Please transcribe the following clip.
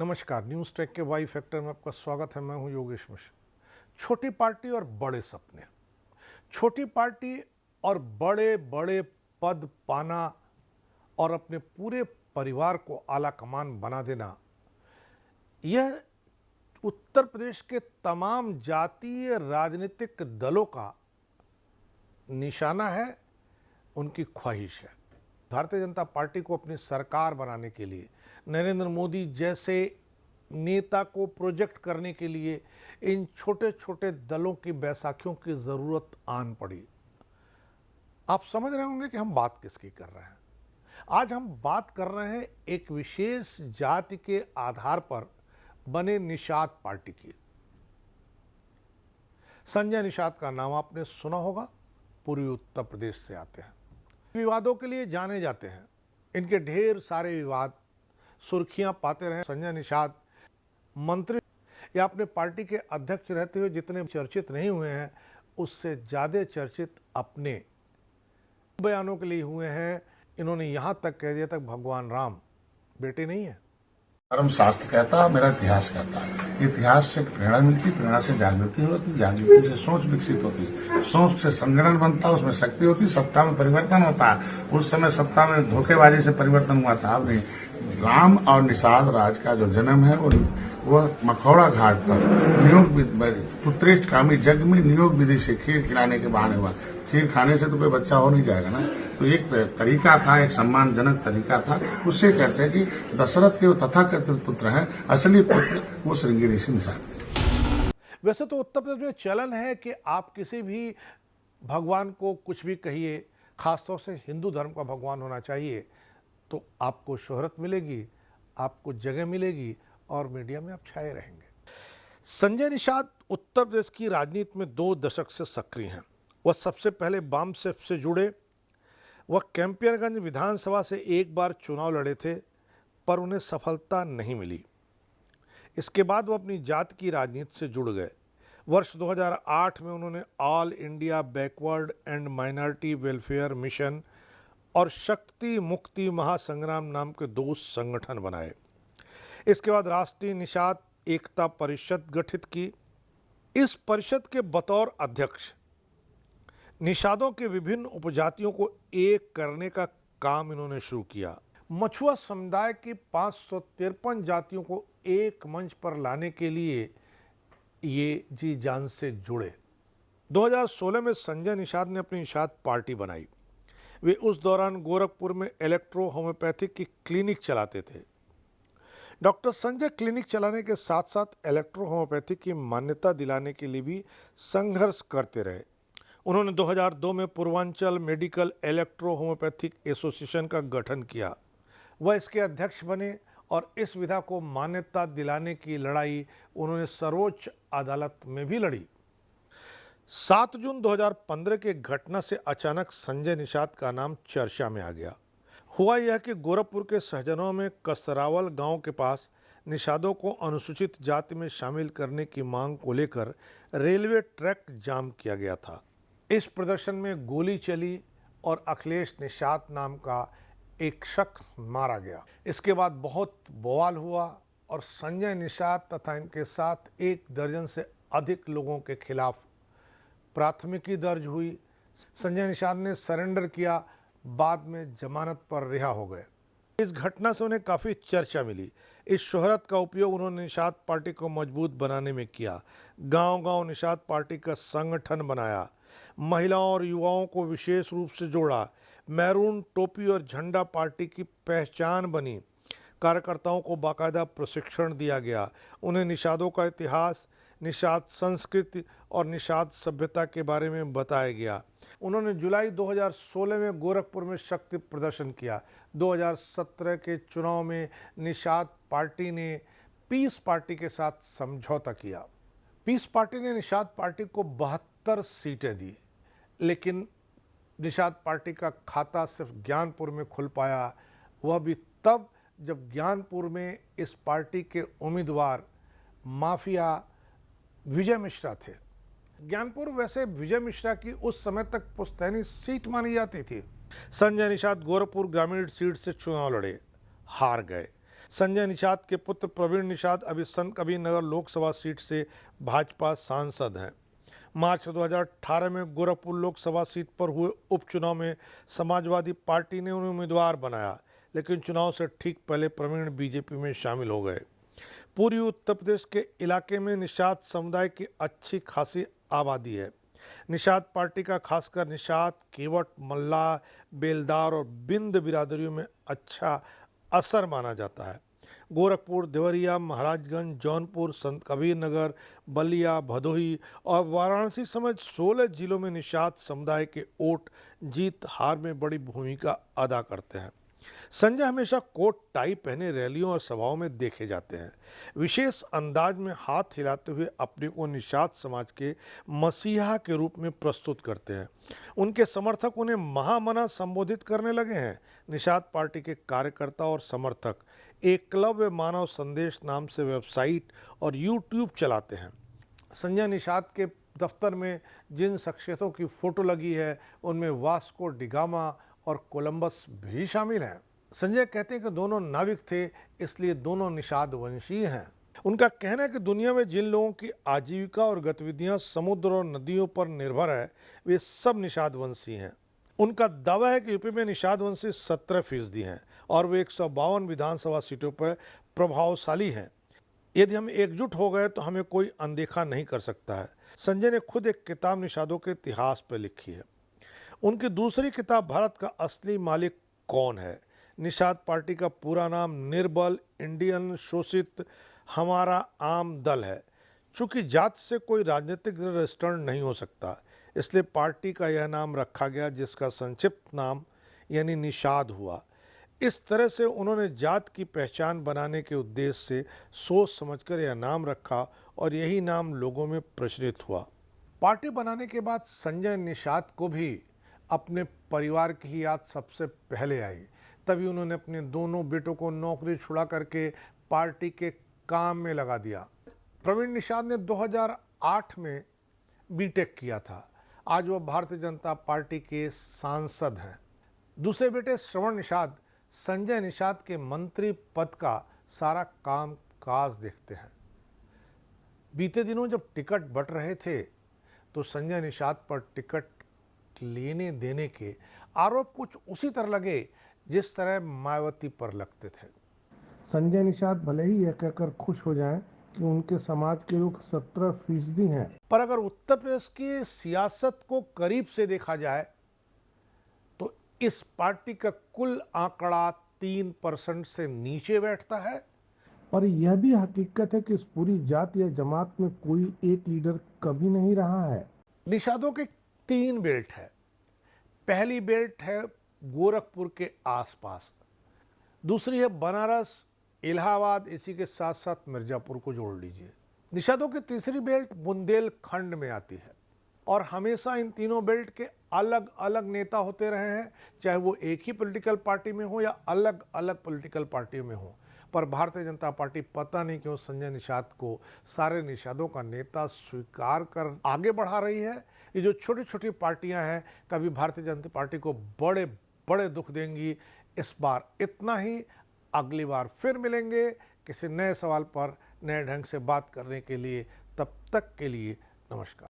नमस्कार, news take के Y factor में आपका स्वागत है। मैं हूं योगेश मिश्र। छोटी पार्टी और बड़े सपने, छोटी पार्टी और बड़े बड़े पद पाना और अपने पूरे परिवार को आला कमान बना देना, यह उत्तर प्रदेश के तमाम जातीय राजनीतिक दलों का निशाना है, उनकी ख्वाहिश है। भारतीय जनता पार्टी को अपनी सरकार बनाने के लिए, नरेंद्र मोदी जैसे नेता को प्रोजेक्ट करने के लिए इन छोटे छोटे दलों की बैसाखियों की ज़रूरत आन पड़ी। आप समझ रहे होंगे कि हम बात किसकी कर रहे हैं। आज हम बात कर रहे हैं एक विशेष जाति के आधार पर बने निषाद पार्टी की। संजय निषाद का नाम आपने सुना होगा, पूर्वी उत्तर प्रदेश से आते हैं, विवादों के लिए जाने जाते हैं। इनके ढेर सारे विवाद सुर्खियां पाते रहे। संजय निषाद मंत्री या अपने पार्टी के अध्यक्ष रहते हुए जितने चर्चित नहीं हुए हैं, उससे ज़्यादा चर्चित अपने बयानों के लिए हुए हैं। इन्होंने यहाँ तक कह दिया तक भगवान राम बेटे नहीं है। धर्म शास्त्र कहता है, मेरा इतिहास कहता है। इतिहास से प्रेरणा मिलती, प्रेरणा से जागृति होती, जागृति से सोच विकसित होती, सोच से संगठन बनता, उसमें शक्ति होती, सत्ता में परिवर्तन होता है। उस समय सत्ता में धोखेबाजी से परिवर्तन हुआ था। अब राम और निषाद राज का जो जन्म है वो मखौड़ा घाट पर नियोग पुत्रेष्ट कामी जग में नियोग विधि से खीर खिलाने के बहाने हुआ। खीर खाने से तो कोई बच्चा हो नहीं जाएगा ना, तो एक तरीका था, एक सम्मानजनक तरीका था। उससे कहते हैं कि दशरथ के वो तथाकथित पुत्र है, असली पुत्र वो श्रृंगी ऋषि निषाद है। वैसे तो उत्तर प्रदेश में चलन है कि आप किसी भी भगवान को कुछ भी कहिए, खासतौर से हिंदू धर्म का भगवान होना चाहिए, तो आपको शोहरत मिलेगी, आपको जगह मिलेगी और मीडिया में आप छाए रहेंगे। संजय निषाद उत्तर प्रदेश की राजनीति में 2 दशक से सक्रिय हैं। वह सबसे पहले वाम से जुड़े। वह कैंपियनगंज विधानसभा से एक बार चुनाव लड़े थे, पर उन्हें सफलता नहीं मिली। इसके बाद वो अपनी जात की राजनीति से जुड़ गए। वर्ष 2008 में उन्होंने all India backward and minority welfare mission और शक्ति मुक्ति महासंग्राम नाम के 2 संगठन बनाए। इसके बाद राष्ट्रीय निषाद एकता परिषद गठित की। इस परिषद के बतौर अध्यक्ष निषादों के विभिन्न उपजातियों को एक करने का काम इन्होंने शुरू किया। मछुआ समुदाय की 553 जातियों को एक मंच पर लाने के लिए ये जी जान से जुड़े। 2016 में संजय निषाद ने अपनी निषाद पार्टी बनाई। वे उस दौरान गोरखपुर में इलेक्ट्रो होम्योपैथिक की क्लिनिक चलाते थे। डॉक्टर संजय क्लिनिक चलाने के साथ साथ इलेक्ट्रो होम्योपैथिक की मान्यता दिलाने के लिए भी संघर्ष करते रहे। उन्होंने 2002 में Purvanchal medical electro homeopathic association का गठन किया। वह इसके अध्यक्ष बने और इस विधा को मान्यता दिलाने की लड़ाई उन्होंने सर्वोच्च अदालत में भी लड़ी। 7 जून 2015 के घटना से अचानक संजय निषाद का नाम चर्चा में आ गया। हुआ यह कि गोरखपुर के सहजनों में कसरावल गांव के पास निषादों को अनुसूचित जाति में शामिल करने की मांग को लेकर रेलवे ट्रैक जाम किया गया था। इस प्रदर्शन में गोली चली और अखिलेश निषाद नाम का एक शख्स मारा गया। इसके बाद बहुत बवाल हुआ और संजय निषाद तथा इनके साथ 1 दर्जन से अधिक लोगों के खिलाफ प्राथमिकी दर्ज हुई। संजय निषाद ने सरेंडर किया, बाद में जमानत पर रिहा हो गए। इस घटना से उन्हें काफ़ी चर्चा मिली। इस शोहरत का उपयोग उन्होंने निषाद पार्टी को मजबूत बनाने में किया। गांव-गांव निषाद पार्टी का संगठन बनाया, महिलाओं और युवाओं को विशेष रूप से जोड़ा। मैरून टोपी और झंडा पार्टी की पहचान बनी। कार्यकर्ताओं को बाकायदा प्रशिक्षण दिया गया। उन्हें निषादों का इतिहास, निषाद संस्कृति और निषाद सभ्यता के बारे में बताया गया। उन्होंने जुलाई 2016 में गोरखपुर में शक्ति प्रदर्शन किया। 2017 के चुनाव में निषाद पार्टी ने पीस पार्टी के साथ समझौता किया। पीस पार्टी ने निषाद पार्टी को 72 सीटें दी, लेकिन निषाद पार्टी का खाता सिर्फ ज्ञानपुर में खुल पाया। वह भी तब जब ज्ञानपुर में इस पार्टी के उम्मीदवार माफिया विजय मिश्रा थे। ज्ञानपुर वैसे विजय मिश्रा की उस समय तक पुश्तैनी सीट मानी जाती थी। संजय निषाद गोरखपुर ग्रामीण सीट से चुनाव लड़े, हार गए। संजय निषाद के पुत्र प्रवीण निषाद अभी संत कबीर नगर लोकसभा सीट से भाजपा सांसद हैं। मार्च 2018 में गोरखपुर लोकसभा सीट पर हुए उपचुनाव में समाजवादी पार्टी ने उन्हें उम्मीदवार बनाया, लेकिन चुनाव से ठीक पहले प्रवीण बीजेपी में शामिल हो गए। पूर्वी उत्तर प्रदेश के इलाके में निषाद समुदाय की अच्छी खासी आबादी है। निषाद पार्टी का खासकर निषाद, केवट, मल्लाह, बेलदार और बिंद बिरादरियों में अच्छा असर माना जाता है। गोरखपुर, देवरिया, महाराजगंज, जौनपुर, संत कबीर नगर, बलिया, भदोही और वाराणसी समेत 16 जिलों में निषाद समुदाय के वोट जीत हार में बड़ी भूमिका अदा करते हैं। संजय हमेशा कोट टाई पहने रैलियों और सभाओं में देखे जाते हैं। विशेष अंदाज में हाथ हिलाते हुए अपने को निषाद समाज के मसीहा के रूप में प्रस्तुत करते हैं। उनके समर्थक उन्हें महामना संबोधित करने लगे हैं। निषाद पार्टी के कार्यकर्ता और समर्थक एकलव्य मानव संदेश नाम से वेबसाइट और यूट्यूब चलाते हैं। संजय निषाद के दफ्तर में जिन शख्सियतों की फोटो लगी है उनमें वास्को डिगामा और कोलंबस भी शामिल हैं। संजय कहते हैं कि दोनों नाविक थे, इसलिए दोनों निषाद वंशीय हैं। उनका कहना है कि दुनिया में जिन लोगों की आजीविका और गतिविधियां समुद्र और नदियों पर निर्भर है, वे सब निषाद वंशी हैं। उनका दावा है कि यूपी में निषाद वंशी 17% हैं और वे 152 विधानसभा सीटों पर प्रभावशाली हैं। यदि हम एकजुट हो गए तो हमें कोई अनदेखा नहीं कर सकता है। संजय ने खुद एक किताब निषादों के इतिहास पर लिखी है। उनकी दूसरी किताब भारत का असली मालिक कौन है। निषाद पार्टी का पूरा नाम निर्बल इंडियन शोषित हमारा आम दल है। चूंकि जात से कोई राजनीतिक रजिस्टर्ड नहीं हो सकता, इसलिए पार्टी का यह नाम रखा गया, जिसका संक्षिप्त नाम यानी निषाद हुआ। इस तरह से उन्होंने जात की पहचान बनाने के उद्देश्य से सोच समझकर यह नाम रखा और यही नाम लोगों में प्रचलित हुआ। पार्टी बनाने के बाद संजय निषाद को भी अपने परिवार की ही याद सबसे पहले आई। तभी उन्होंने अपने दोनों बेटों को नौकरी छुड़ा करके पार्टी के काम में लगा दिया। प्रवीण निषाद ने 2008 में बीटेक किया था। आज वह भारतीय जनता पार्टी के सांसद हैं। दूसरे बेटे श्रवण निषाद संजय निषाद के मंत्री पद का सारा काम काज देखते हैं। बीते दिनों जब टिकट बंट रहे थे तो संजय निषाद पर टिकट लेने देने के आरोप कुछ उसी तरह लगे जिस तरह मायावती पर लगते थे। संजय निषाद भले ही यह कहकर खुश हो जाएं कि उनके समाज के लोग 17% हैं, पर अगर उत्तर प्रदेश की सियासत को करीब से देखा जाए तो इस पार्टी का कुल आंकड़ा 3% से नीचे बैठता है। और यह भी हकीकत है कि इस पूरी जात या जमात में कोई एक लीडर कभी नहीं रहा है। निषादों के 3 बेल्ट है। पहली बेल्ट है गोरखपुर के आसपास, दूसरी है बनारस, इलाहाबाद, इसी के साथ साथ मिर्जापुर को जोड़ लीजिए। निषादों की तीसरी बेल्ट बुंदेलखंड में आती है और हमेशा इन तीनों बेल्ट के अलग अलग नेता होते रहे हैं, चाहे वो एक ही पॉलिटिकल पार्टी में हो या अलग अलग पॉलिटिकल पार्टी में हो। पर भारतीय जनता पार्टी पता नहीं क्यों संजय निषाद को सारे निषादों का नेता स्वीकार कर आगे बढ़ा रही है। ये जो छोटी छोटी पार्टियां हैं कभी भारतीय जनता पार्टी को बड़े बड़े दुख देंगी। इस बार इतना ही। अगली बार फिर मिलेंगे किसी नए सवाल पर नए ढंग से बात करने के लिए। तब तक के लिए नमस्कार।